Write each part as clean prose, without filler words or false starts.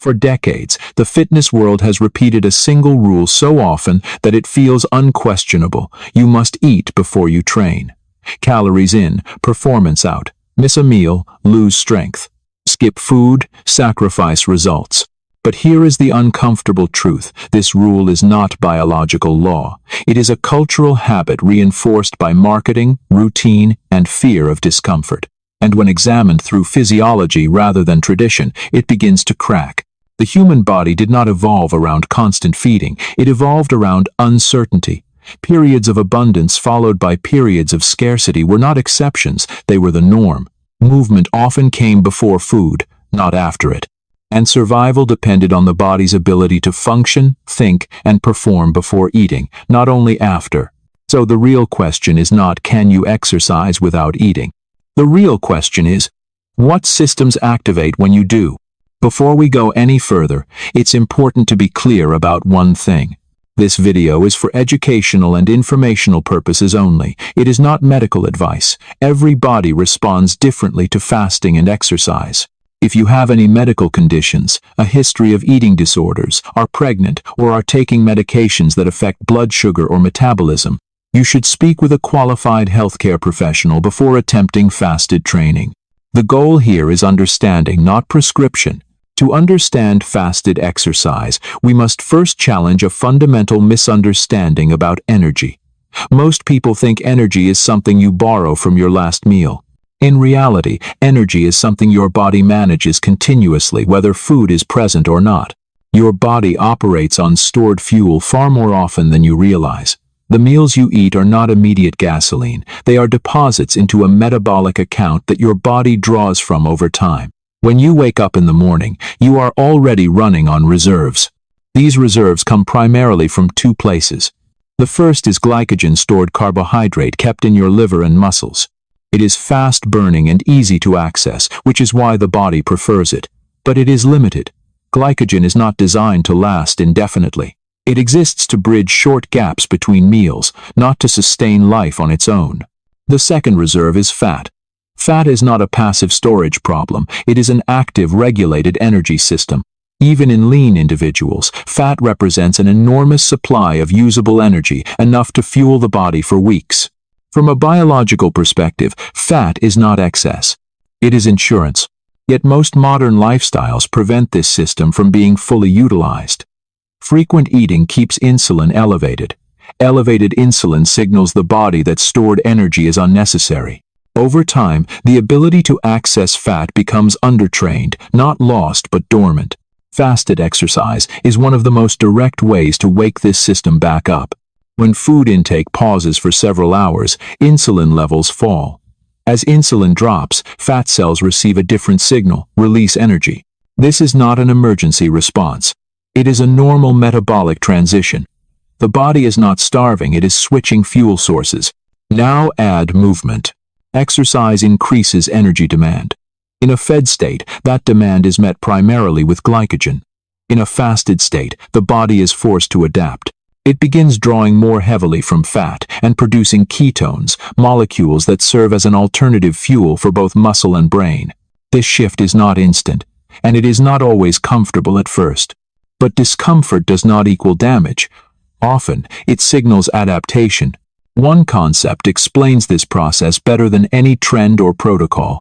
For decades, the fitness world has repeated a single rule so often that it feels unquestionable. You must eat before you train. Calories in, performance out. Miss a meal, lose strength. Skip food, sacrifice results. But here is the uncomfortable truth. This rule is not biological law. It is a cultural habit reinforced by marketing, routine, and fear of discomfort. And when examined through physiology rather than tradition, it begins to crack. The human body did not evolve around constant feeding. It evolved around uncertainty. Periods of abundance followed by periods of scarcity were not exceptions, they were the norm. Movement often came before food, not after it. And survival depended on the body's ability to function, think, and perform before eating, not only after. So the real question is not, can you exercise without eating? The real question is, what systems activate when you do? Before we go any further, it's important to be clear about one thing. This video is for educational and informational purposes only. It is not medical advice. Every body responds differently to fasting and exercise. If you have any medical conditions, a history of eating disorders, are pregnant, or are taking medications that affect blood sugar or metabolism, you should speak with a qualified healthcare professional before attempting fasted training. The goal here is understanding, not prescription. To understand fasted exercise, we must first challenge a fundamental misunderstanding about energy. Most people think energy is something you borrow from your last meal. In reality, energy is something your body manages continuously, whether food is present or not. Your body operates on stored fuel far more often than you realize. The meals you eat are not immediate gasoline. They are deposits into a metabolic account that your body draws from over time. When you wake up in the morning, you are already running on reserves. These reserves come primarily from two places. The first is glycogen, stored carbohydrate kept in your liver and muscles. It is fast-burning and easy to access, which is why the body prefers it. But it is limited. Glycogen is not designed to last indefinitely. It exists to bridge short gaps between meals, not to sustain life on its own. The second reserve is fat. Fat is not a passive storage problem. It is an active, regulated energy system. Even in lean individuals, fat represents an enormous supply of usable energy, enough to fuel the body for weeks. From a biological perspective, fat is not excess. It is insurance. Yet most modern lifestyles prevent this system from being fully utilized. Frequent eating keeps insulin elevated. Elevated insulin signals the body that stored energy is unnecessary. Over time, the ability to access fat becomes undertrained, not lost but dormant. Fasted exercise is one of the most direct ways to wake this system back up. When food intake pauses for several hours, insulin levels fall. As insulin drops, fat cells receive a different signal: release energy. This is not an emergency response. It is a normal metabolic transition. The body is not starving, it is switching fuel sources. Now add movement. Exercise increases energy demand. In a fed state, that demand is met primarily with glycogen. In a fasted state, the body is forced to adapt. It begins drawing more heavily from fat and producing ketones, molecules that serve as an alternative fuel for both muscle and brain. This shift is not instant, and it is not always comfortable at first. But discomfort does not equal damage. Often, it signals adaptation. One concept explains this process better than any trend or protocol.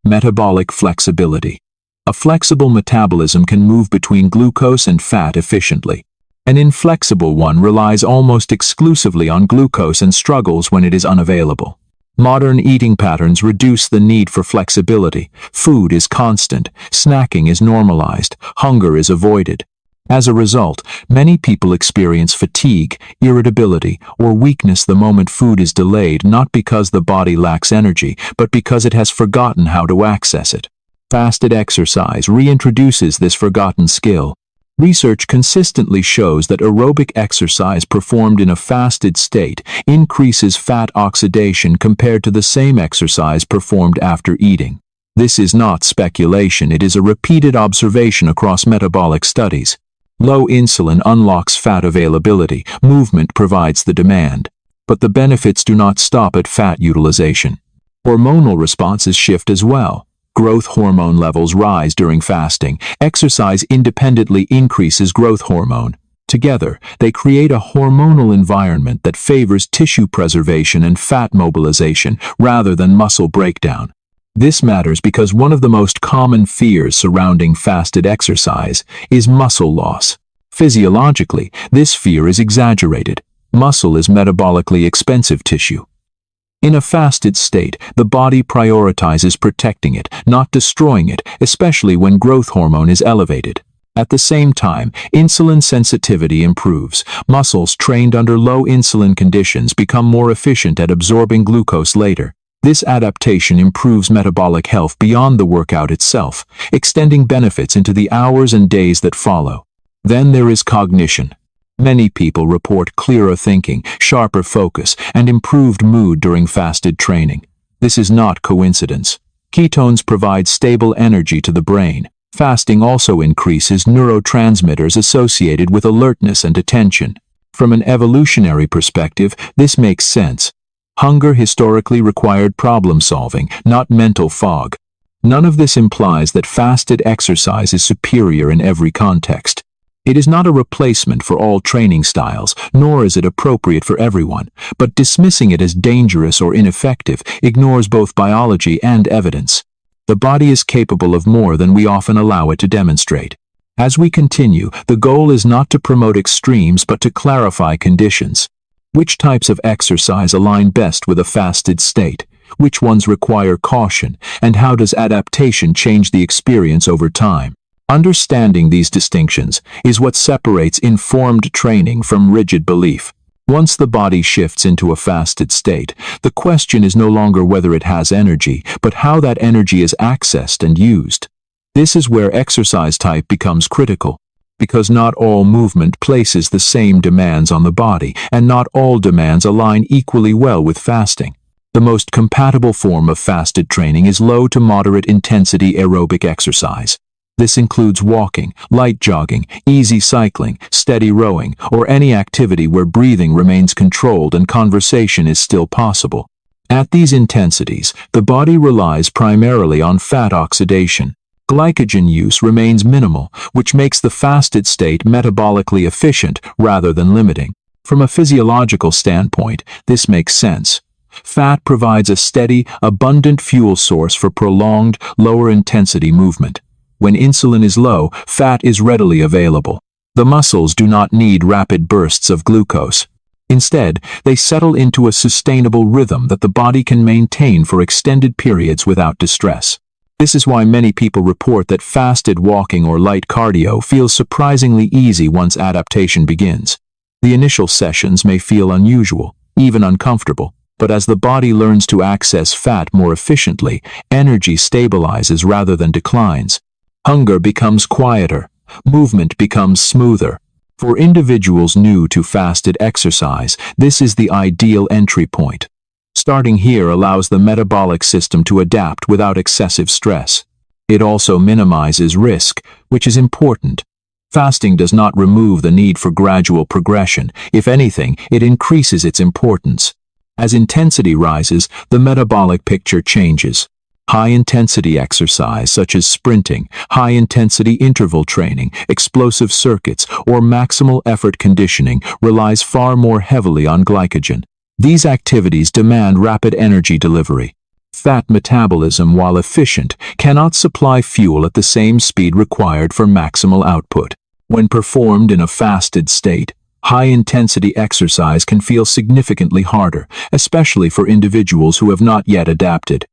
Metabolic flexibility. A flexible metabolism can move between glucose and fat efficiently. An inflexible one relies almost exclusively on glucose and struggles when it is unavailable. Modern eating patterns reduce the need for flexibility. Food is constant, snacking is normalized, hunger is avoided. As a result, many people experience fatigue, irritability, or weakness the moment food is delayed, not because the body lacks energy, but because it has forgotten how to access it. Fasted exercise reintroduces this forgotten skill. Research consistently shows that aerobic exercise performed in a fasted state increases fat oxidation compared to the same exercise performed after eating. This is not speculation, it is a repeated observation across metabolic studies. Low insulin unlocks fat availability, movement provides the demand. But the benefits do not stop at fat utilization. Hormonal responses shift as well. Growth hormone levels rise during fasting. Exercise independently increases growth hormone. Together, they create a hormonal environment that favors tissue preservation and fat mobilization rather than muscle breakdown. This matters because one of the most common fears surrounding fasted exercise is muscle loss. Physiologically, this fear is exaggerated. Muscle is metabolically expensive tissue. In a fasted state, the body prioritizes protecting it, not destroying it, especially when growth hormone is elevated. At the same time, insulin sensitivity improves. Muscles trained under low insulin conditions become more efficient at absorbing glucose later. This adaptation improves metabolic health beyond the workout itself, extending benefits into the hours and days that follow. Then there is cognition. Many people report clearer thinking, sharper focus, and improved mood during fasted training. This is not coincidence. Ketones provide stable energy to the brain. Fasting also increases neurotransmitters associated with alertness and attention. From an evolutionary perspective, this makes sense. Hunger historically required problem solving, not mental fog. None of this implies that fasted exercise is superior in every context. It is not a replacement for all training styles, nor is it appropriate for everyone, but dismissing it as dangerous or ineffective ignores both biology and evidence. The body is capable of more than we often allow it to demonstrate. As we continue, the goal is not to promote extremes but to clarify conditions. Which types of exercise align best with a fasted state? Which ones require caution? And how does adaptation change the experience over time? Understanding these distinctions is what separates informed training from rigid belief. Once the body shifts into a fasted state, the question is no longer whether it has energy, but how that energy is accessed and used. This is where exercise type becomes critical, because not all movement places the same demands on the body, and not all demands align equally well with fasting. The most compatible form of fasted training is low to moderate intensity aerobic exercise. This includes walking, light jogging, easy cycling, steady rowing, or any activity where breathing remains controlled and conversation is still possible. At these intensities, the body relies primarily on fat oxidation. Glycogen use remains minimal, which makes the fasted state metabolically efficient rather than limiting. From a physiological standpoint, this makes sense. Fat provides a steady, abundant fuel source for prolonged, lower-intensity movement. When insulin is low, fat is readily available. The muscles do not need rapid bursts of glucose. Instead, they settle into a sustainable rhythm that the body can maintain for extended periods without distress. This is why many people report that fasted walking or light cardio feels surprisingly easy once adaptation begins. The initial sessions may feel unusual, even uncomfortable, but as the body learns to access fat more efficiently, energy stabilizes rather than declines. Hunger becomes quieter, movement becomes smoother. For individuals new to fasted exercise, this is the ideal entry point. Starting here allows the metabolic system to adapt without excessive stress. It also minimizes risk, which is important. Fasting does not remove the need for gradual progression. If anything, it increases its importance. As intensity rises, the metabolic picture changes. High-intensity exercise such as sprinting, high-intensity interval training, explosive circuits, or maximal effort conditioning relies far more heavily on glycogen. These activities demand rapid energy delivery. Fat metabolism, while efficient, cannot supply fuel at the same speed required for maximal output. When performed in a fasted state, high-intensity exercise can feel significantly harder, especially for individuals who have not yet adapted.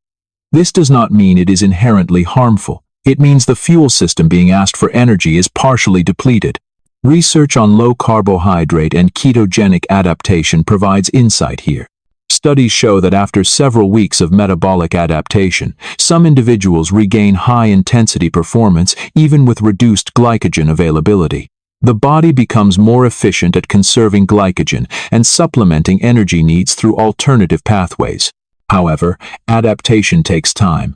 This does not mean it is inherently harmful. It means the fuel system being asked for energy is partially depleted. Research on low carbohydrate and ketogenic adaptation provides insight here. Studies show that after several weeks of metabolic adaptation, some individuals regain high-intensity performance even with reduced glycogen availability. The body becomes more efficient at conserving glycogen and supplementing energy needs through alternative pathways. However, adaptation takes time.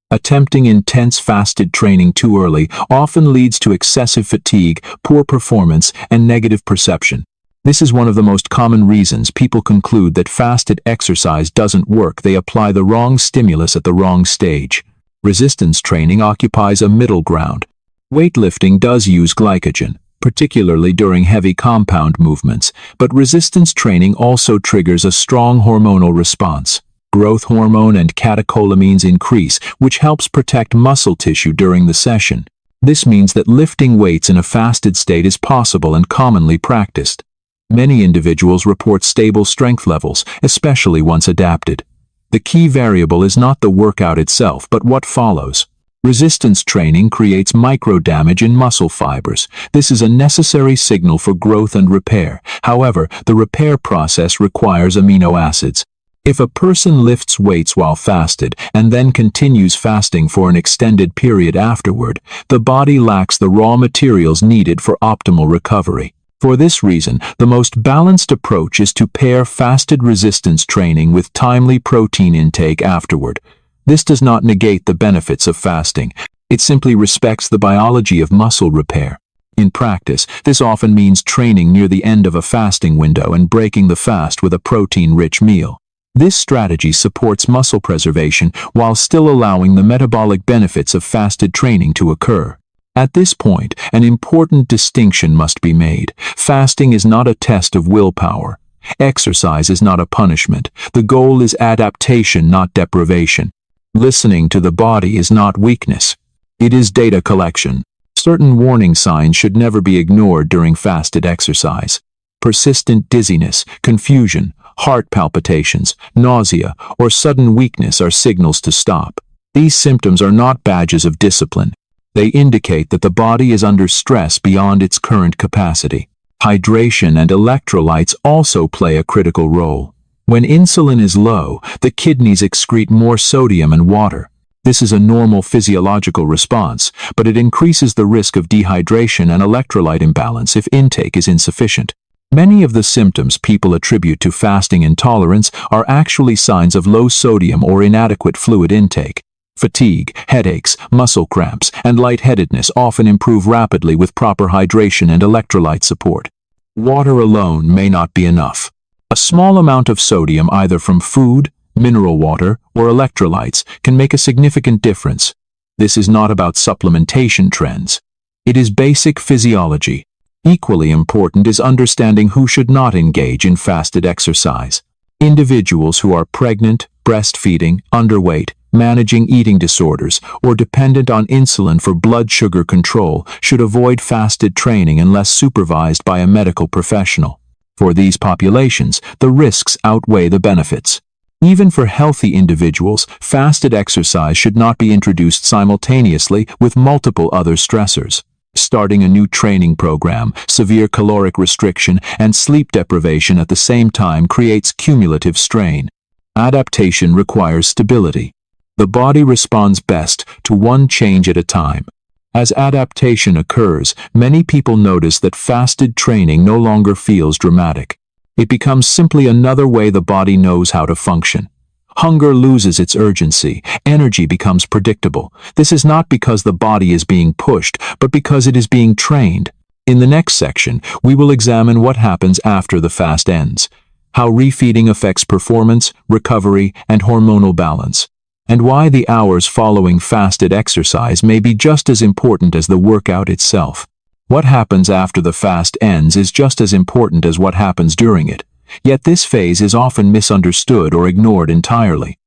Attempting intense fasted training too early often leads to excessive fatigue, poor performance, and negative perception. This is one of the most common reasons people conclude that fasted exercise doesn't work. They apply the wrong stimulus at the wrong stage. Resistance training occupies a middle ground. Weightlifting does use glycogen, particularly during heavy compound movements, but resistance training also triggers a strong hormonal response. Growth hormone and catecholamines increase, which helps protect muscle tissue during the session. This means that lifting weights in a fasted state is possible and commonly practiced. Many individuals report stable strength levels, especially once adapted. The key variable is not the workout itself, but what follows. Resistance training creates micro-damage in muscle fibers. This is a necessary signal for growth and repair. However, the repair process requires amino acids. If a person lifts weights while fasted and then continues fasting for an extended period afterward, the body lacks the raw materials needed for optimal recovery. For this reason, the most balanced approach is to pair fasted resistance training with timely protein intake afterward. This does not negate the benefits of fasting. It simply respects the biology of muscle repair. In practice, this often means training near the end of a fasting window and breaking the fast with a protein-rich meal. This strategy supports muscle preservation while still allowing the metabolic benefits of fasted training to occur. At this point, an important distinction must be made. Fasting is not a test of willpower. Exercise is not a punishment. The goal is adaptation, not deprivation. Listening to the body is not weakness. It is data collection. Certain warning signs should never be ignored during fasted exercise. Persistent dizziness, confusion, heart palpitations, nausea, or sudden weakness are signals to stop. These symptoms are not badges of discipline. They indicate that the body is under stress beyond its current capacity. Hydration and electrolytes also play a critical role. When insulin is low, the kidneys excrete more sodium and water. This is a normal physiological response, but it increases the risk of dehydration and electrolyte imbalance if intake is insufficient. Many of the symptoms people attribute to fasting intolerance are actually signs of low sodium or inadequate fluid intake. Fatigue, headaches, muscle cramps, and lightheadedness often improve rapidly with proper hydration and electrolyte support. Water alone may not be enough. A small amount of sodium, either from food, mineral water, or electrolytes, can make a significant difference. This is not about supplementation trends. It is basic physiology. Equally important is understanding who should not engage in fasted exercise. Individuals who are pregnant, breastfeeding, underweight, managing eating disorders, or dependent on insulin for blood sugar control should avoid fasted training unless supervised by a medical professional. For these populations, the risks outweigh the benefits. Even for healthy individuals, fasted exercise should not be introduced simultaneously with multiple other stressors. Starting a new training program, severe caloric restriction, and sleep deprivation at the same time creates cumulative strain. Adaptation requires stability. The body responds best to one change at a time. As adaptation occurs, many people notice that fasted training no longer feels dramatic. It becomes simply another way the body knows how to function. Hunger loses its urgency. Energy becomes predictable. This is not because the body is being pushed, but because it is being trained. In the next section, we will examine what happens after the fast ends, how refeeding affects performance, recovery, and hormonal balance, and why the hours following fasted exercise may be just as important as the workout itself. What happens after the fast ends is just as important as what happens during it. Yet this phase is often misunderstood or ignored entirely.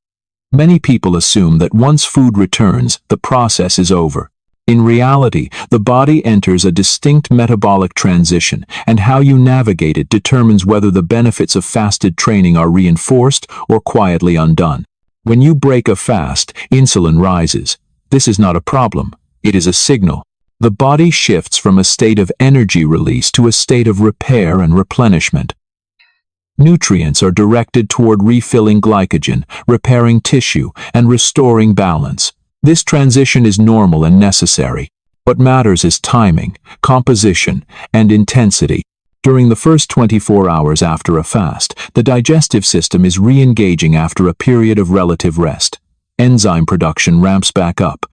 Many people assume that once food returns, the process is over. In reality, the body enters a distinct metabolic transition, and how you navigate it determines whether the benefits of fasted training are reinforced or quietly undone. When you break a fast, insulin rises. This is not a problem. It is a signal. The body shifts from a state of energy release to a state of repair and replenishment. Nutrients are directed toward refilling glycogen, repairing tissue, and restoring balance. This transition is normal and necessary. What matters is timing, composition, and intensity. During the first 24 hours after a fast, the digestive system is re-engaging after a period of relative rest. Enzyme production ramps back up.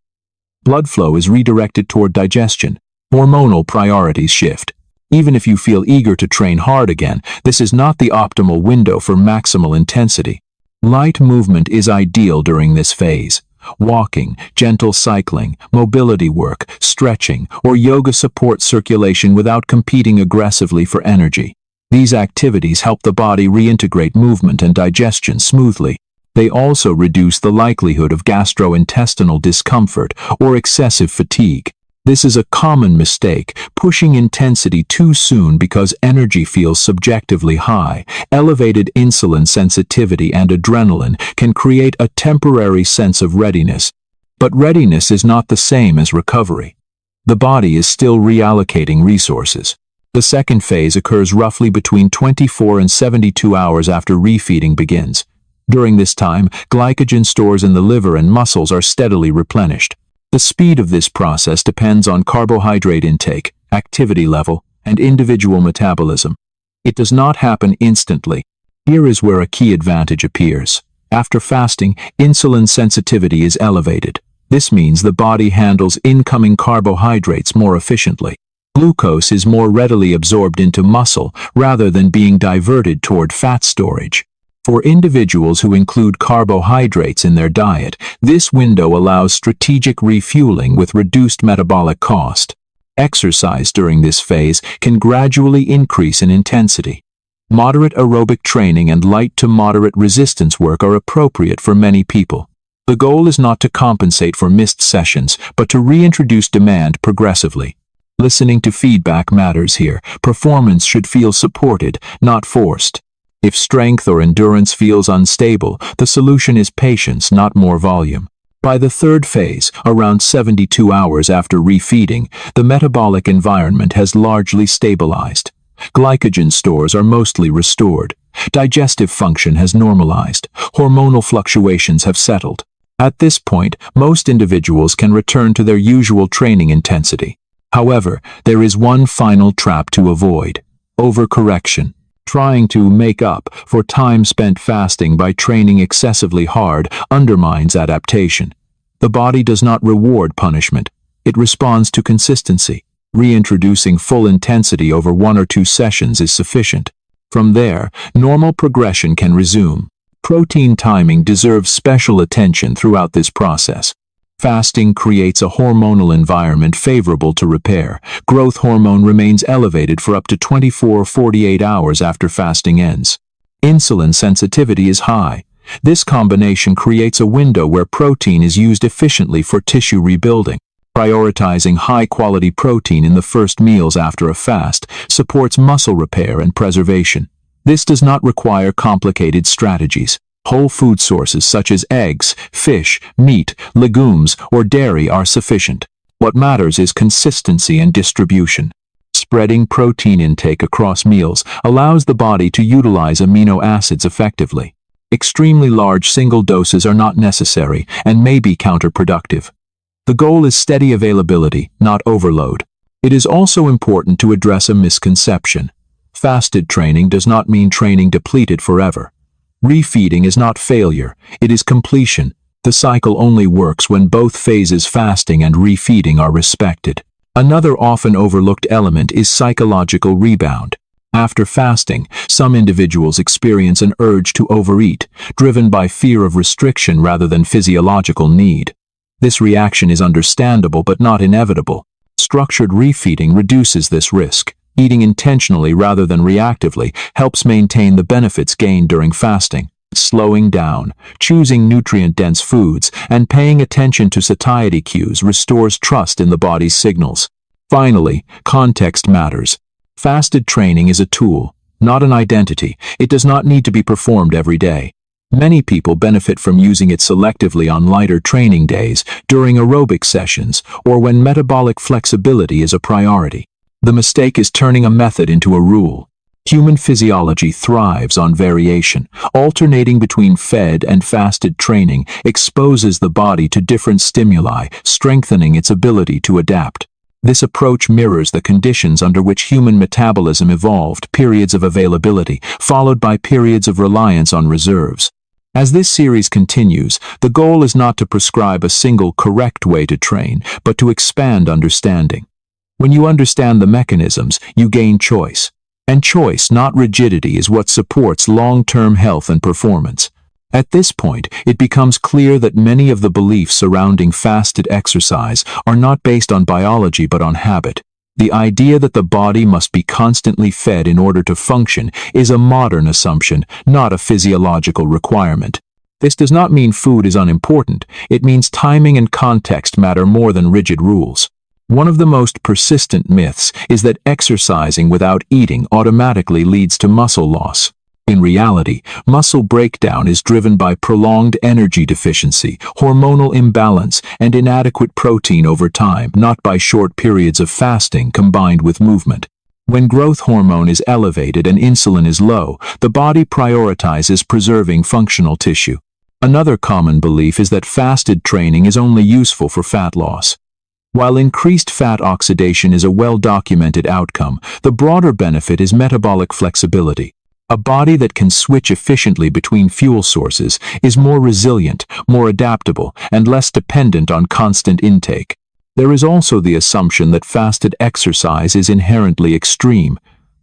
Blood flow is redirected toward digestion. Hormonal priorities shift. Even if you feel eager to train hard again, this is not the optimal window for maximal intensity. Light movement is ideal during this phase. Walking, gentle cycling, mobility work, stretching, or yoga support circulation without competing aggressively for energy. These activities help the body reintegrate movement and digestion smoothly. They also reduce the likelihood of gastrointestinal discomfort or excessive fatigue. This is a common mistake, pushing intensity too soon because energy feels subjectively high. Elevated insulin sensitivity and adrenaline can create a temporary sense of readiness. But readiness is not the same as recovery. The body is still reallocating resources. The second phase occurs roughly between 24 and 72 hours after refeeding begins. During this time, glycogen stores in the liver and muscles are steadily replenished. The speed of this process depends on carbohydrate intake, activity level, and individual metabolism. It does not happen instantly. Here is where a key advantage appears. After fasting, insulin sensitivity is elevated. This means the body handles incoming carbohydrates more efficiently. Glucose is more readily absorbed into muscle rather than being diverted toward fat storage. For individuals who include carbohydrates in their diet, this window allows strategic refueling with reduced metabolic cost. Exercise during this phase can gradually increase in intensity. Moderate aerobic training and light to moderate resistance work are appropriate for many people. The goal is not to compensate for missed sessions, but to reintroduce demand progressively. Listening to feedback matters here. Performance should feel supported, not forced. If strength or endurance feels unstable, the solution is patience, not more volume. By the third phase, around 72 hours after refeeding, the metabolic environment has largely stabilized. Glycogen stores are mostly restored. Digestive function has normalized. Hormonal fluctuations have settled. At this point, most individuals can return to their usual training intensity. However, there is one final trap to avoid: overcorrection. Trying to make up for time spent fasting by training excessively hard undermines adaptation. The body does not reward punishment. It responds to consistency. Reintroducing full intensity over 1 or 2 sessions is sufficient. From there, normal progression can resume. Protein timing deserves special attention throughout this process. Fasting creates a hormonal environment favorable to repair. Growth hormone remains elevated for up to 24 or 48 hours after fasting ends. Insulin sensitivity is high. This combination creates a window where protein is used efficiently for tissue rebuilding. Prioritizing high-quality protein in the first meals after a fast supports muscle repair and preservation. This does not require complicated strategies. Whole food sources such as eggs, fish, meat, legumes, or dairy are sufficient. What matters is consistency and distribution. Spreading protein intake across meals allows the body to utilize amino acids effectively. Extremely large single doses are not necessary and may be counterproductive. The goal is steady availability, not overload. It is also important to address a misconception. Fasted training does not mean training depleted forever. Refeeding is not failure, it is completion. The cycle only works when both phases, fasting and refeeding, are respected. Another often overlooked element is psychological rebound. After fasting, some individuals experience an urge to overeat, driven by fear of restriction rather than physiological need. This reaction is understandable but not inevitable. Structured refeeding reduces this risk. Eating intentionally rather than reactively helps maintain the benefits gained during fasting. Slowing down, choosing nutrient-dense foods, and paying attention to satiety cues restores trust in the body's signals. Finally, context matters. Fasted training is a tool, not an identity. It does not need to be performed every day. Many people benefit from using it selectively on lighter training days, during aerobic sessions, or when metabolic flexibility is a priority. The mistake is turning a method into a rule. Human physiology thrives on variation. Alternating between fed and fasted training exposes the body to different stimuli, strengthening its ability to adapt. This approach mirrors the conditions under which human metabolism evolved: periods of availability, followed by periods of reliance on reserves. As this series continues, the goal is not to prescribe a single correct way to train, but to expand understanding. When you understand the mechanisms, you gain choice. And choice, not rigidity, is what supports long-term health and performance. At this point, it becomes clear that many of the beliefs surrounding fasted exercise are not based on biology but on habit. The idea that the body must be constantly fed in order to function is a modern assumption, not a physiological requirement. This does not mean food is unimportant. It means timing and context matter more than rigid rules. One of the most persistent myths is that exercising without eating automatically leads to muscle loss. In reality, muscle breakdown is driven by prolonged energy deficiency, hormonal imbalance, and inadequate protein over time, not by short periods of fasting combined with movement. When growth hormone is elevated and insulin is low, the body prioritizes preserving functional tissue. Another common belief is that fasted training is only useful for fat loss. While increased fat oxidation is a well-documented outcome, the broader benefit is metabolic flexibility. A body that can switch efficiently between fuel sources is more resilient, more adaptable, and less dependent on constant intake. There is also the assumption that fasted exercise is inherently extreme,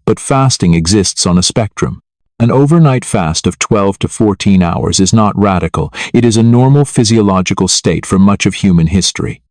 but fasting exists on a spectrum. An overnight fast of 12 to 14 hours is not radical. It is a normal physiological state for much of human history.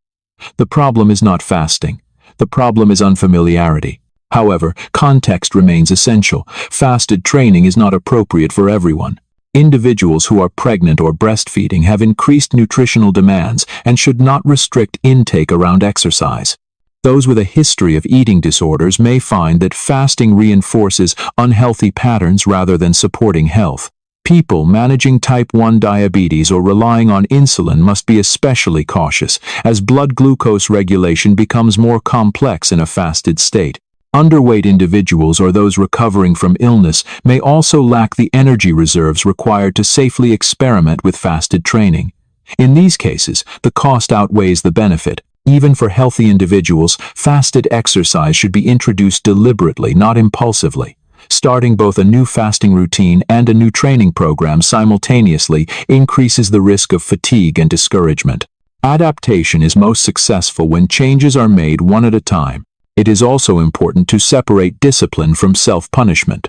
The problem is not fasting. The problem is unfamiliarity. However, context remains essential. Fasted training is not appropriate for everyone. Individuals who are pregnant or breastfeeding have increased nutritional demands and should not restrict intake around exercise. Those with a history of eating disorders may find that fasting reinforces unhealthy patterns rather than supporting health. People managing type 1 diabetes or relying on insulin must be especially cautious, as blood glucose regulation becomes more complex in a fasted state. Underweight individuals or those recovering from illness may also lack the energy reserves required to safely experiment with fasted training. In these cases, the cost outweighs the benefit. Even for healthy individuals, fasted exercise should be introduced deliberately, not impulsively. Starting both a new fasting routine and a new training program simultaneously increases the risk of fatigue and discouragement. Adaptation is most successful when changes are made one at a time. It is also important to separate discipline from self-punishment.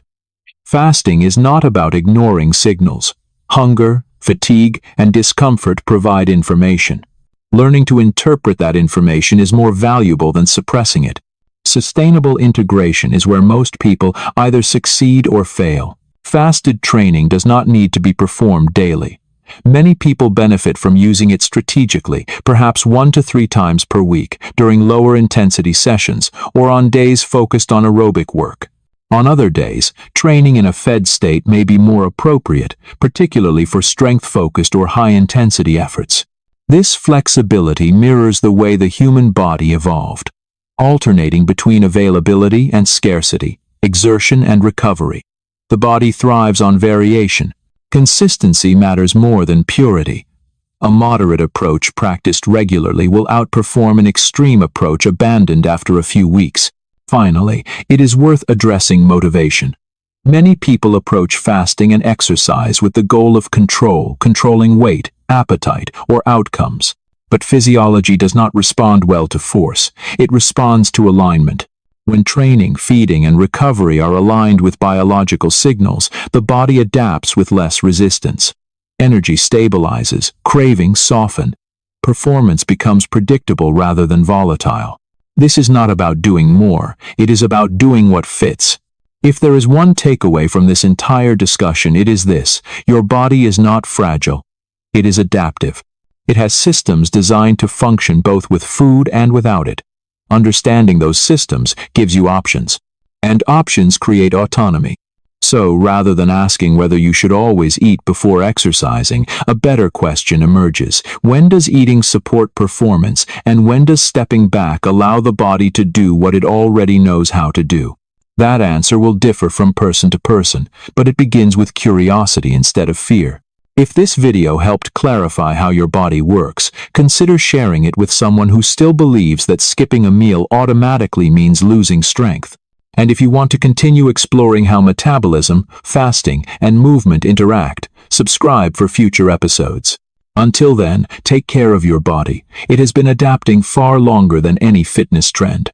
Fasting is not about ignoring signals. Hunger, fatigue, and discomfort provide information. Learning to interpret that information is more valuable than suppressing it. Sustainable integration is where most people either succeed or fail. Fasted training does not need to be performed daily. Many people benefit from using it strategically, perhaps 1 to 3 times per week, during lower intensity sessions, or on days focused on aerobic work. On other days, training in a fed state may be more appropriate, particularly for strength-focused or high-intensity efforts. This flexibility mirrors the way the human body evolved, alternating between availability and scarcity, exertion and recovery. The body thrives on variation. Consistency matters more than purity. A moderate approach practiced regularly will outperform an extreme approach abandoned after a few weeks. Finally, it is worth addressing motivation. Many people approach fasting and exercise with the goal of controlling weight, appetite, or outcomes. But physiology does not respond well to force. It responds to alignment. When training, feeding, and recovery are aligned with biological signals, the body adapts with less resistance. Energy stabilizes, cravings soften. Performance becomes predictable rather than volatile. This is not about doing more, it is about doing what fits. If there is one takeaway from this entire discussion, it is this: your body is not fragile. It is adaptive. It has systems designed to function both with food and without it. Understanding those systems gives you options, and options create autonomy. So, rather than asking whether you should always eat before exercising, a better question emerges. When does eating support performance, and when does stepping back allow the body to do what it already knows how to do? That answer will differ from person to person, but it begins with curiosity instead of fear. If this video helped clarify how your body works, consider sharing it with someone who still believes that skipping a meal automatically means losing strength. And if you want to continue exploring how metabolism, fasting, and movement interact, subscribe for future episodes. Until then, take care of your body. It has been adapting far longer than any fitness trend.